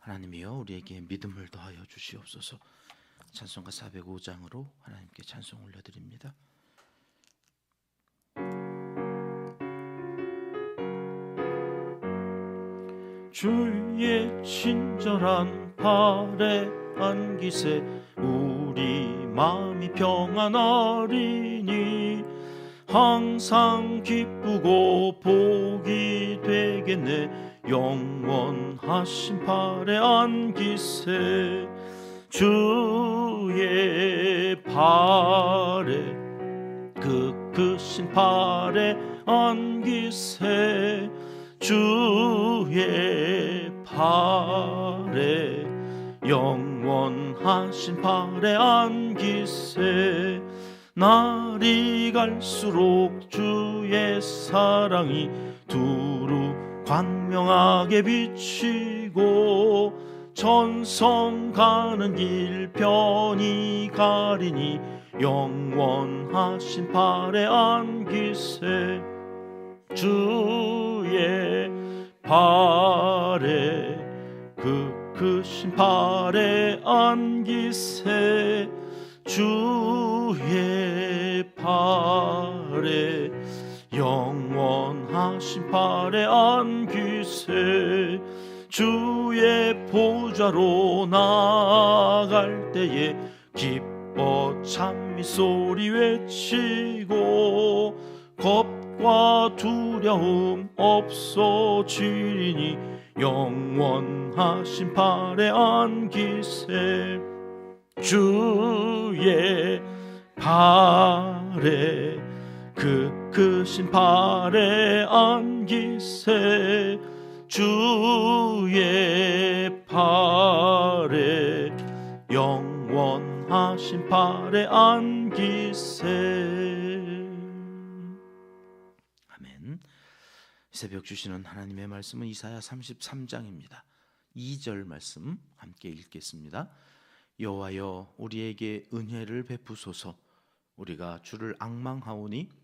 하나님이여 우리에게 믿음을 더하여 주시옵소서. 찬송가 405장으로 하나님께 찬송 올려드립니다. 주의 친절한 팔에 안기세 우리 마음이 평안하리니 항상 기쁘고 복이 되겠네. 영원하신 팔에 안기세 주의 팔에 그 크신 팔에 안기세 주의 팔에 영원하신 팔에 안기세 날이 갈수록 주의 사랑이 두루 광명하게 비치고 천성 가는 길 편히 가리니 영원하신 팔에 안기세 주의 팔에 그 크신 팔에 안기세 주의 팔에 영원하신 팔에 안기세 주의 보좌로 나아갈 때에 기뻐 찬미 소리 외치고 겁과 두려움 없어지리니 영원하신 팔에 안기세 주의 팔에 그 크신 팔에 안기세 주의 팔에 영원하신 팔에 안기세. 아멘. 새벽 주시는 하나님의 말씀은 이사야 33장입니다 2절 말씀 함께 읽겠습니다. 여호와여 우리에게 은혜를 베푸소서. 우리가 주를 앙망하오니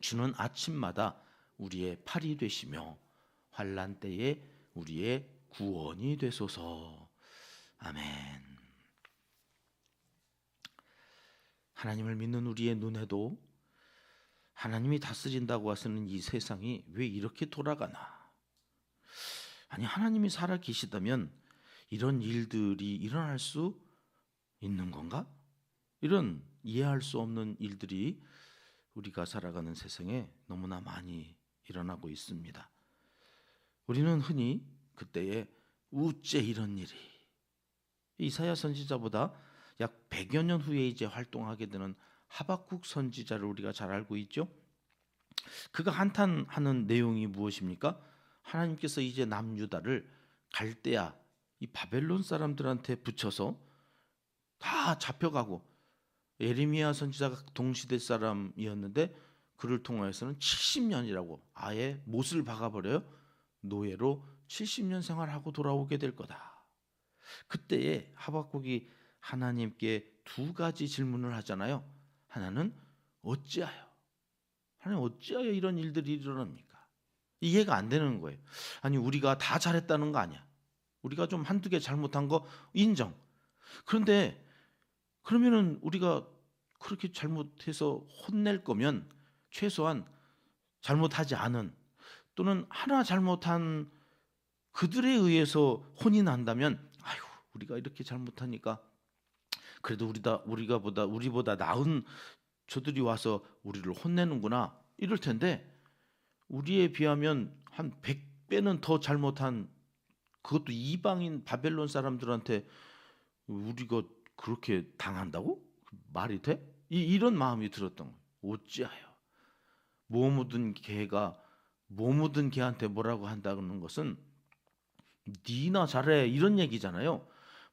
주는 아침마다 우리의 팔이 되시며 환난 때에 우리의 구원이 되소서. 아멘. 하나님을 믿는 우리의 눈에도 하나님이 다스린다고 하시는 이 세상이 왜 이렇게 돌아가나? 아니 하나님이 살아 계시다면 이런 일들이 일어날 수 있는 건가? 이런 이해할 수 없는 일들이 우리가 살아가는 세상에 너무나 많이 일어나고 있습니다. 우리는 흔히 그때에 우째 이런 일이, 이사야 선지자보다 약 100여 년 후에 이제 활동하게 되는 하박국 선지자를 우리가 잘 알고 있죠. 그가 한탄하는 내용이 무엇입니까? 하나님께서 이제 남유다를 갈대아 이 바벨론 사람들한테 붙여서 다 잡혀가고, 예레미야 선지자가 동시대 사람이었는데 그를 통하여서는 70년이라고 아예 못을 박아버려요. 노예로 70년 생활하고 돌아오게 될 거다. 그때에 하박국이 하나님께 두 가지 질문을 하잖아요. 하나는 어찌하여, 하나님 어찌하여 이런 일들이 일어납니까? 이해가 안 되는 거예요. 아니 우리가 다 잘했다는 거 아니야. 우리가 좀 한두 개 잘못한 거 인정. 그런데 그러면은 우리가 그렇게 잘못해서 혼낼 거면 최소한 잘못하지 않은, 또는 하나 잘못한 그들에 의해서 혼이 난다면 아유 우리가 이렇게 잘못하니까 그래도 우리보다 나은 저들이 와서 우리를 혼내는구나 이럴 텐데, 우리에 비하면 한 100배는 더 잘못한, 그것도 이방인 바벨론 사람들한테 우리가 그렇게 당한다고? 말이 돼? 이런 마음이 들었던 거예요. 어찌하여 뭐 묻은 개가 뭐 묻은 개한테 뭐라고 한다는 것은 니나 잘해 이런 얘기잖아요.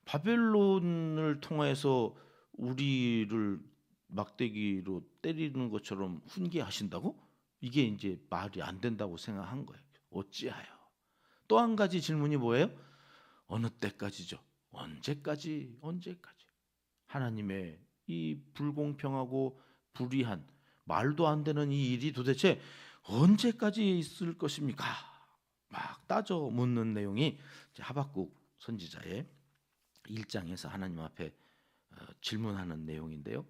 바벨론을 통해서 우리를 막대기로 때리는 것처럼 훈계하신다고? 이게 이제 말이 안 된다고 생각한 거예요. 어찌하여. 또 한 가지 질문이 뭐예요? 어느 때까지죠? 언제까지? 하나님의 이 불공평하고 불의한 말도 안 되는 이 일이 도대체 언제까지 있을 것입니까? 막 따져 묻는 내용이 하박국 선지자의 1장에서 하나님 앞에 질문하는 내용인데요.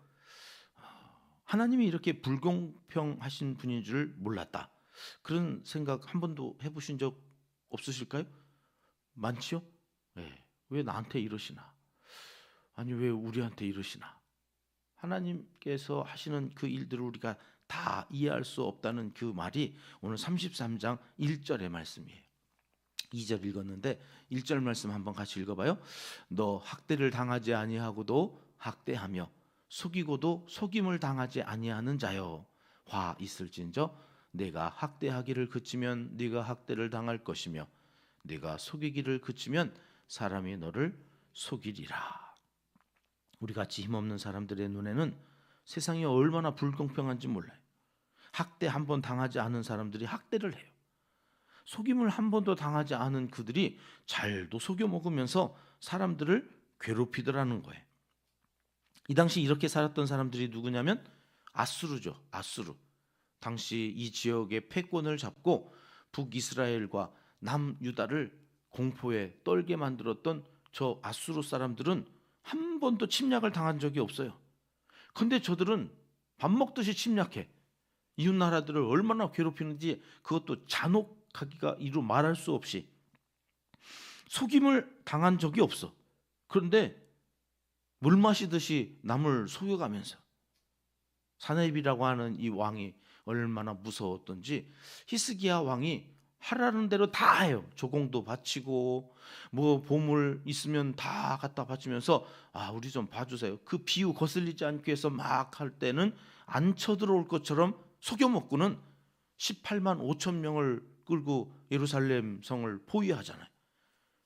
하나님이 이렇게 불공평하신 분인 줄 몰랐다. 그런 생각 한 번도 해보신 적 없으실까요? 많지요? 네. 왜 나한테 이러시나? 아니 왜 우리한테 이러시나? 하나님께서 하시는 그 일들을 우리가 다 이해할 수 없다는 그 말이 오늘 33장 1절의 말씀이에요. 2절 읽었는데 1절 말씀 한번 같이 읽어봐요. 너 학대를 당하지 아니하고도 학대하며 속이고도 속임을 당하지 아니하는 자여, 화 있을진저 내가 학대하기를 그치면 네가 학대를 당할 것이며 네가 속이기를 그치면 사람이 너를 속이리라. 우리 같이 힘없는 사람들의 눈에는 세상이 얼마나 불공평한지 몰라요. 학대 한 번 당하지 않은 사람들이 학대를 해요. 속임을 한 번도 당하지 않은 그들이 잘도 속여 먹으면서 사람들을 괴롭히더라는 거예요. 이 당시 이렇게 살았던 사람들이 누구냐면 아수르죠. 아수르. 당시 이 지역의 패권을 잡고 북이스라엘과 남유다를 공포에 떨게 만들었던 저 아수르 사람들은 한 번도 침략을 당한 적이 없어요. 근데 저들은 밥 먹듯이 침략해. 이웃 나라들을 얼마나 괴롭히는지 그것도 잔혹하기가 이루 말할 수 없이. 속임을 당한 적이 없어. 그런데 물 마시듯이 남을 속여가면서, 사네입이라고 하는 이 왕이 얼마나 무서웠던지 히스기야 왕이 하라는 대로 다 해요. 조공도 바치고 뭐 보물 있으면 다 갖다 바치면서 우리 좀 봐주세요. 그 비유 거슬리지 않기 위해서 막 할 때는 안 쳐들어올 것처럼 속여먹고는 18만 5천 명을 끌고 예루살렘 성을 포위하잖아요.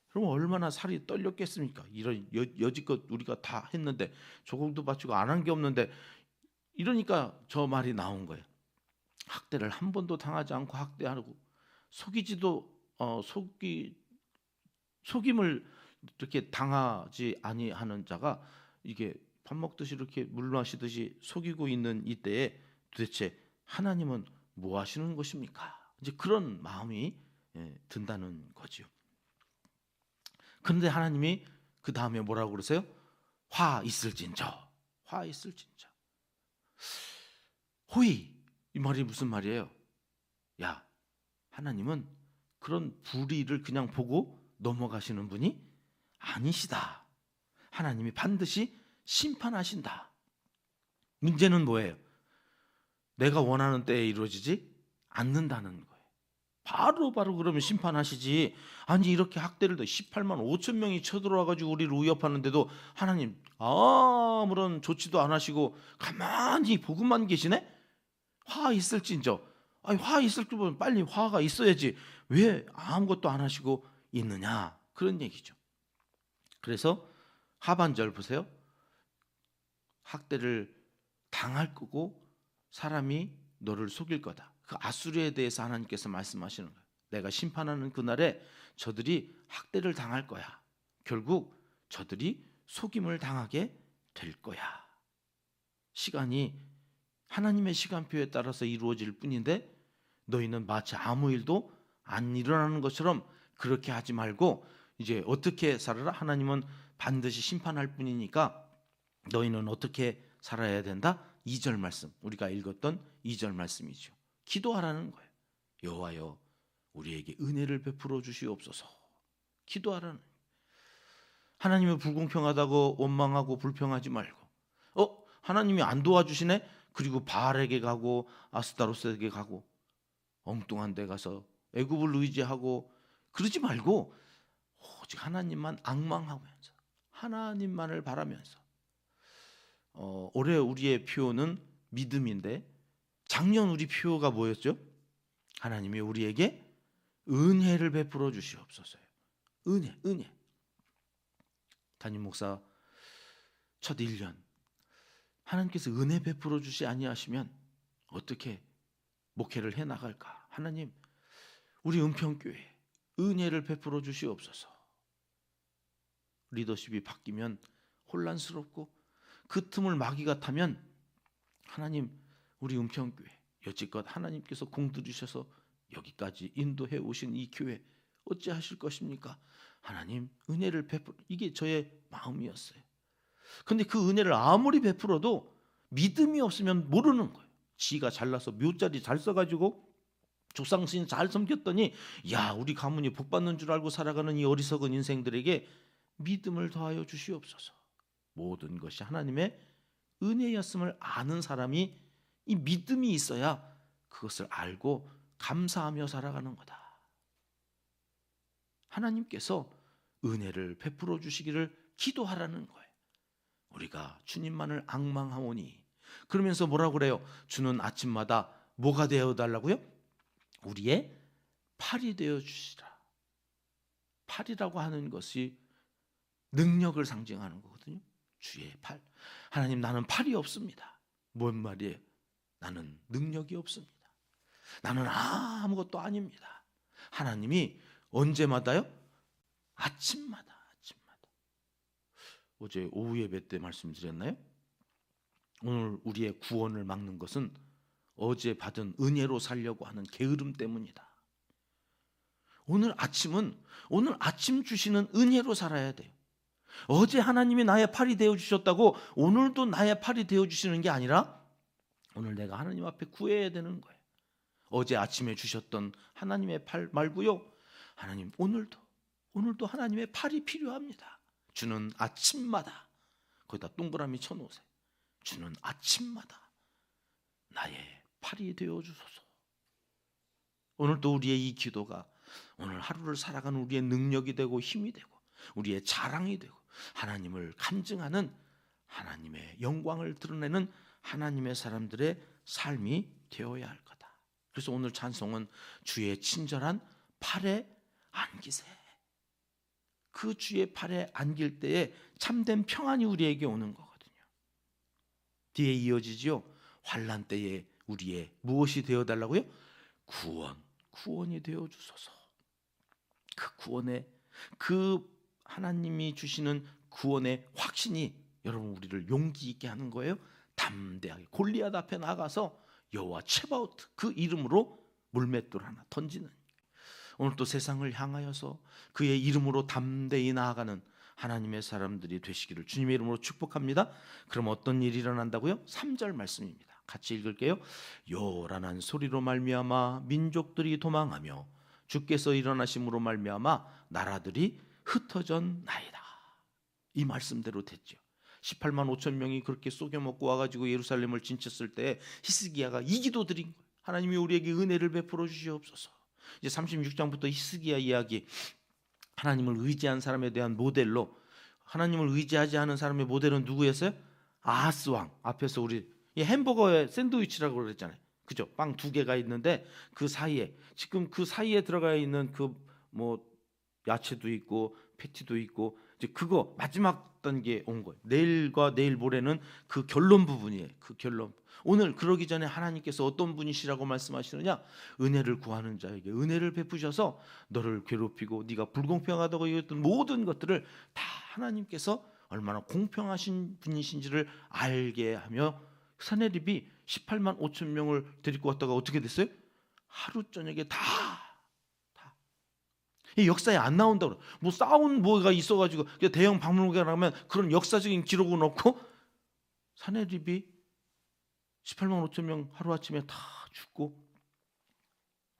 그럼 얼마나 살이 떨렸겠습니까? 이런 여지껏 우리가 다 했는데 조공도 바치고 안 한 게 없는데, 이러니까 저 말이 나온 거예요. 학대를 한 번도 당하지 않고 학대하고 속임을 이렇게 당하지 아니하는 자가 이게 밥 먹듯이 이렇게 물 마시듯이 속이고 있는 이때에 도대체 하나님은 뭐 하시는 것입니까? 이제 그런 마음이 든다는 거지요. 그런데 하나님이 그 다음에 뭐라고 그러세요? 화 있을진저, 화 있을진저. 호의, 이 말이 무슨 말이에요? 야, 하나님은 그런 불의를 그냥 보고 넘어가시는 분이 아니시다. 하나님이 반드시 심판하신다. 문제는 뭐예요? 내가 원하는 때에 이루어지지 않는다는 거예요. 바로 그러면 심판하시지. 아니 이렇게 학대를 18만 5천 명이 쳐들어와가지고 우리를 위협하는데도 하나님 아무런 조치도 안 하시고 가만히 보고만 계시네? 화 있을진저. 아니 화 있을 거면 빨리 화가 있어야지. 왜 아무것도 안 하시고 있느냐? 그런 얘기죠. 그래서 하반절 보세요. 학대를 당할 거고 사람이 너를 속일 거다. 그 아수르에 대해서 하나님께서 말씀하시는 거예요. 내가 심판하는 그날에 저들이 학대를 당할 거야. 결국 저들이 속임을 당하게 될 거야. 시간이 하나님의 시간표에 따라서 이루어질 뿐인데 너희는 마치 아무 일도 안 일어나는 것처럼 그렇게 하지 말고 이제 어떻게 살아라? 하나님은 반드시 심판할 뿐이니까 너희는 어떻게 살아야 된다? 2절 말씀, 우리가 읽었던 2절 말씀이죠. 기도하라는 거예요. 여호와여 우리에게 은혜를 베풀어 주시옵소서. 기도하라는. 하나님이 불공평하다고 원망하고 불평하지 말고 하나님이 안 도와주시네? 그리고 바알에게 가고 아스타로스에게 가고 엉뚱한 데 가서 애굽을 의지하고 그러지 말고 오직 하나님만 앙망하면서 하나님만을 바라면서. 올해 우리의 표어는 믿음인데 작년 우리 표어가 뭐였죠? 하나님이 우리에게 은혜를 베풀어 주시옵소서요. 은혜. 담임 목사 첫 1년 하나님께서 은혜 베풀어 주시 아니하시면 어떻게 목회를 해 나갈까? 하나님 우리 은평교회 은혜를 베풀어 주시옵소서. 리더십이 바뀌면 혼란스럽고 그 틈을 마귀가 타면 하나님 우리 은평교회 여지껏 하나님께서 공들이셔서 여기까지 인도해 오신 이 교회 어찌 하실 것입니까? 하나님 은혜를 베풀어. 이게 저의 마음이었어요. 근데 그 은혜를 아무리 베풀어도 믿음이 없으면 모르는 거예요. 지가 잘나서 묘자리 잘 써가지고 조상신 잘 섬겼더니 야 우리 가문이 복 받는 줄 알고 살아가는 이 어리석은 인생들에게 믿음을 더하여 주시옵소서. 모든 것이 하나님의 은혜였음을 아는 사람이 이 믿음이 있어야 그것을 알고 감사하며 살아가는 거다. 하나님께서 은혜를 베풀어 주시기를 기도하라는 거예요. 우리가 주님만을 앙망하오니. 그러면서 뭐라고 그래요? 주는 아침마다 뭐가 되어달라고요? 우리의 팔이 되어 주시라. 팔이라고 하는 것이 능력을 상징하는 거거든요. 주의 팔. 하나님 나는 팔이 없습니다. 뭔 말이에요? 나는 능력이 없습니다. 나는 아무것도 아닙니다. 하나님이 언제마다요? 아침마다. 어제 오후 예배 때 말씀드렸나요? 오늘 우리의 구원을 막는 것은 어제 받은 은혜로 살려고 하는 게으름 때문이다. 오늘 아침은 오늘 아침 주시는 은혜로 살아야 돼요. 어제 하나님이 나의 팔이 되어 주셨다고 오늘도 나의 팔이 되어 주시는 게 아니라 오늘 내가 하나님 앞에 구해야 되는 거예요. 어제 아침에 주셨던 하나님의 팔 말고요. 하나님 오늘도 하나님의 팔이 필요합니다. 주는 아침마다 거기다 동그라미 쳐놓으세요. 주는 아침마다 나의 팔이 되어 주소서. 오늘도 우리의 이 기도가 오늘 하루를 살아가는 우리의 능력이 되고 힘이 되고 우리의 자랑이 되고 하나님을 간증하는 하나님의 영광을 드러내는 하나님의 사람들의 삶이 되어야 할 거다. 그래서 오늘 찬송은 주의 친절한 팔에 안기세. 그 주의 팔에 안길 때에 참된 평안이 우리에게 오는 거거든요. 뒤에 이어지지요. 환난 때에 우리의 무엇이 되어달라고요? 구원이 되어 주소서. 그 구원의 그 하나님이 주시는 구원의 확신이 여러분 우리를 용기 있게 하는 거예요. 담대하게 골리앗 앞에 나가서 여호와 체바오트 그 이름으로 물맷돌 하나 던지는, 오늘 또 세상을 향하여서 그의 이름으로 담대히 나아가는 하나님의 사람들이 되시기를 주님의 이름으로 축복합니다. 그럼 어떤 일이 일어난다고요? 3절 말씀입니다. 같이 읽을게요. 요란한 소리로 말미암아 민족들이 도망하며 주께서 일어나심으로 말미암아 나라들이 흩어졌나이다. 이 말씀대로 됐죠. 18만 5천 명이 그렇게 속여먹고 와가지고 예루살렘을 진쳤을 때 히스기야가 이 기도 드린 거예요. 하나님이 우리에게 은혜를 베풀어 주시옵소서. 이제 36장부터 히스기야 이야기, 하나님을 의지한 사람에 대한 모델로, 하나님을 의지하지 않은 사람의 모델은 누구였어요? 아하스 왕. 앞에서 우리 햄버거의 샌드위치라고 그랬잖아요. 그죠? 빵 2개가 있는데 그 사이에, 지금 그 사이에 들어가 있는 그 뭐 야채도 있고 패티도 있고, 이제 그거 마지막 단계에 온 거예요. 내일과 내일 모레는 그 결론 부분이에요. 그 결론. 오늘 그러기 전에 하나님께서 어떤 분이시라고 말씀하시느냐? 은혜를 구하는 자에게 은혜를 베푸셔서 너를 괴롭히고 네가 불공평하다고 여겼던 모든 것들을 다 하나님께서 얼마나 공평하신 분이신지를 알게 하며 사내립이 18만 5천 명을 데리고 왔다가 어떻게 됐어요? 하루 저녁에 다 이 역사에 안 나온다고. 뭐 싸운 뭐가 있어가지고 대형 박물관에 가면 그런 역사적인 기록은 없고, 사내립이 18만 5천 명 하루아침에 다 죽고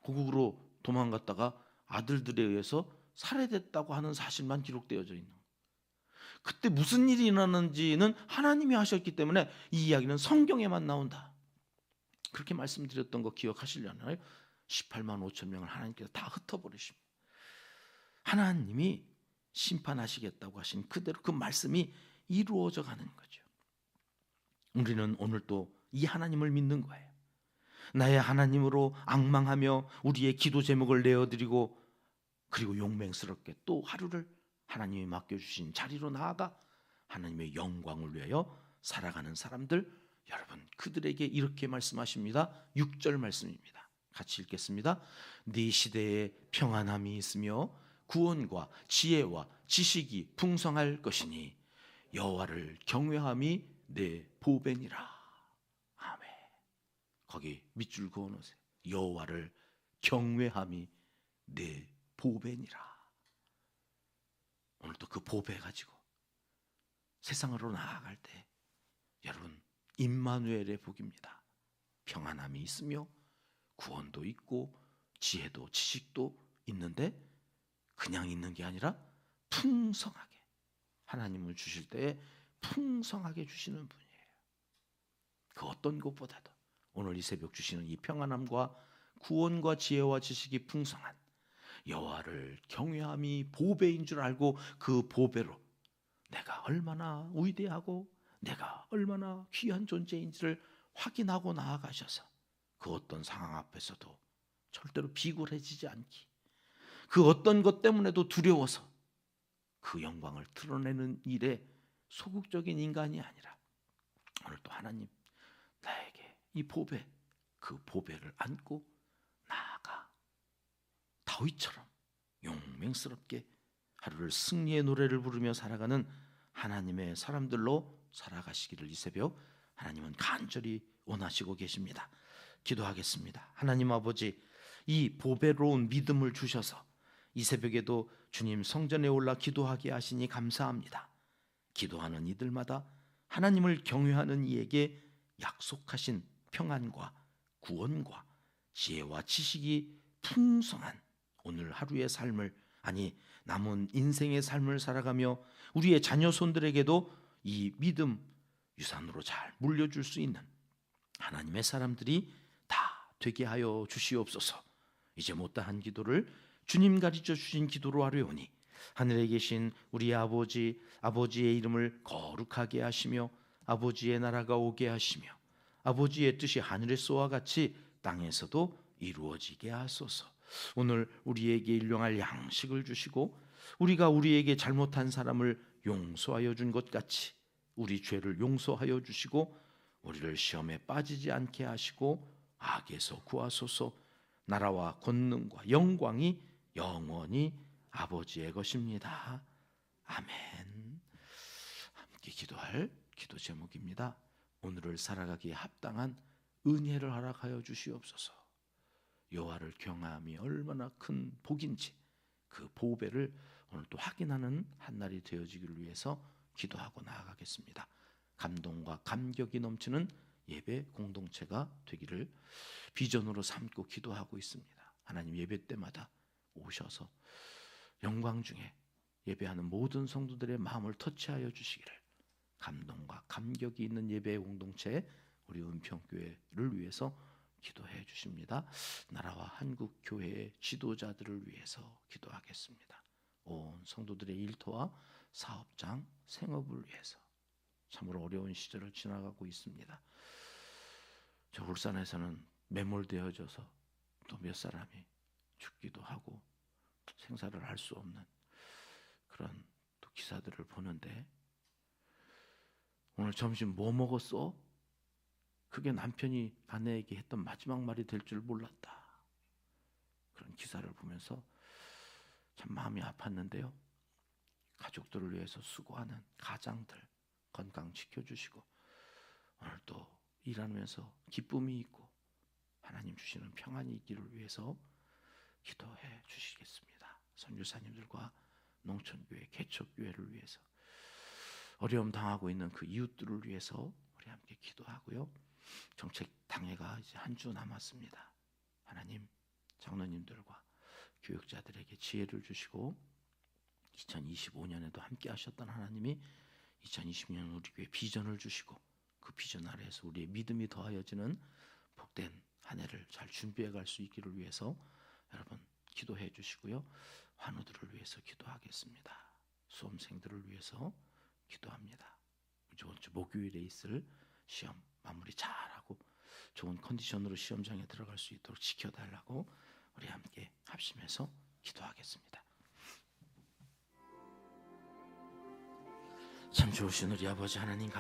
고국으로 도망갔다가 아들들에 의해서 살해됐다고 하는 사실만 기록되어져 있는 거예요. 그때 무슨 일이 일어났는지는 하나님이 하셨기 때문에 이 이야기는 성경에만 나온다. 그렇게 말씀드렸던 거 기억하시려나요? 18만 5천 명을 하나님께서 다 흩어버리십니다. 하나님이 심판하시겠다고 하신 그대로 그 말씀이 이루어져 가는 거죠. 우리는 오늘 또 이 하나님을 믿는 거예요. 나의 하나님으로 앙망하며 우리의 기도 제목을 내어드리고, 그리고 용맹스럽게 또 하루를 하나님이 맡겨주신 자리로 나아가 하나님의 영광을 위하여 살아가는 사람들, 여러분 그들에게 이렇게 말씀하십니다. 6절 말씀입니다. 같이 읽겠습니다. 네 시대에 평안함이 있으며 구원과 지혜와 지식이 풍성할 것이니 여호와를 경외함이 내 보배니라. 아멘. 거기 밑줄 그어놓으세요. 여호와를 경외함이 내 보배니라. 오늘도 그 보배 가지고 세상으로 나아갈 때 여러분, 임마누엘의 복입니다. 평안함이 있으며 구원도 있고 지혜도 지식도 있는데 그냥 있는 게 아니라 풍성하게 하나님을 주실 때에 풍성하게 주시는 분이에요. 그 어떤 것보다도 오늘 이 새벽 주시는 이 평안함과 구원과 지혜와 지식이 풍성한 여호와를 경외함이 보배인 줄 알고 그 보배로 내가 얼마나 위대하고 내가 얼마나 귀한 존재인지를 확인하고 나아가셔서 그 어떤 상황 앞에서도 절대로 비굴해지지 않기, 그 어떤 것 때문에도 두려워서 그 영광을 드러내는 일에 소극적인 인간이 아니라 오늘 또 하나님 나에게 이 보배, 그 보배를 안고 나아가 다윗처럼 용맹스럽게 하루를 승리의 노래를 부르며 살아가는 하나님의 사람들로 살아가시기를 이 새벽 하나님은 간절히 원하시고 계십니다. 기도하겠습니다. 하나님 아버지, 이 보배로운 믿음을 주셔서 이 새벽에도 주님 성전에 올라 기도하게 하시니 감사합니다. 기도하는 이들마다 하나님을 경외하는 이에게 약속하신 평안과 구원과 지혜와 지식이 풍성한 오늘 하루의 삶을, 아니 남은 인생의 삶을 살아가며 우리의 자녀 손들에게도 이 믿음 유산으로 잘 물려줄 수 있는 하나님의 사람들이 다 되게 하여 주시옵소서. 이제 못다한 기도를 주님 가르쳐 주신 기도로 하려오니 하늘에 계신 우리 아버지, 아버지의 이름을 거룩하게 하시며 아버지의 나라가 오게 하시며 아버지의 뜻이 하늘에서와 같이 땅에서도 이루어지게 하소서. 오늘 우리에게 일용할 양식을 주시고 우리가 우리에게 잘못한 사람을 용서하여 준 것 같이 우리 죄를 용서하여 주시고 우리를 시험에 빠지지 않게 하시고 악에서 구하소서. 나라와 권능과 영광이 영원히 아버지의 것입니다. 아멘. 함께 기도할 기도 제목입니다. 오늘을 살아가기에 합당한 은혜를 허락하여 주시옵소서. 여호와를 경외함이 얼마나 큰 복인지 그 보배를 오늘 또 확인하는 한 날이 되어지기를 위해서 기도하고 나아가겠습니다. 감동과 감격이 넘치는 예배 공동체가 되기를 비전으로 삼고 기도하고 있습니다. 하나님 예배 때마다 오셔서 영광 중에 예배하는 모든 성도들의 마음을 터치하여 주시기를, 감동과 감격이 있는 예배 공동체 우리 은평교회를 위해서 기도해 주십니다. 나라와 한국 교회의 지도자들을 위해서 기도하겠습니다. 온 성도들의 일터와 사업장, 생업을 위해서 참으로 어려운 시절을 지나가고 있습니다. 저 울산에서는 매몰되어져서 또 몇 사람이 죽기도 하고 생사를 알 수 없는 그런 또 기사들을 보는데, 오늘 점심 뭐 먹었어? 그게 남편이 아내에게 했던 마지막 말이 될 줄 몰랐다. 그런 기사를 보면서 참 마음이 아팠는데요. 가족들을 위해서 수고하는 가장들 건강 지켜주시고 오늘 또 일하면서 기쁨이 있고 하나님 주시는 평안이 있기를 위해서 기도해 주시겠습니다. 선교사님들과 농촌교회, 개척교회를 위해서 어려움 당하고 있는 그 이웃들을 위해서 우리 함께 기도하고요. 정책 당회가 이제 한 주 남았습니다. 하나님 장로님들과 교육자들에게 지혜를 주시고 2025년에도 함께 하셨던 하나님이 2020년 우리 교회 비전을 주시고 그 비전 아래에서 우리의 믿음이 더하여지는 복된 한 해를 잘 준비해 갈 수 있기를 위해서 여러분 기도해 주시고요. 환우들을 위해서 기도하겠습니다. 수험생들을 위해서 기도합니다. 이번 주 목요일에 있을 시험 마무리 잘하고 좋은 컨디션으로 시험장에 들어갈 수 있도록 지켜달라고 우리 함께 합심해서 기도하겠습니다. 참 좋으신 우리 아버지 하나님,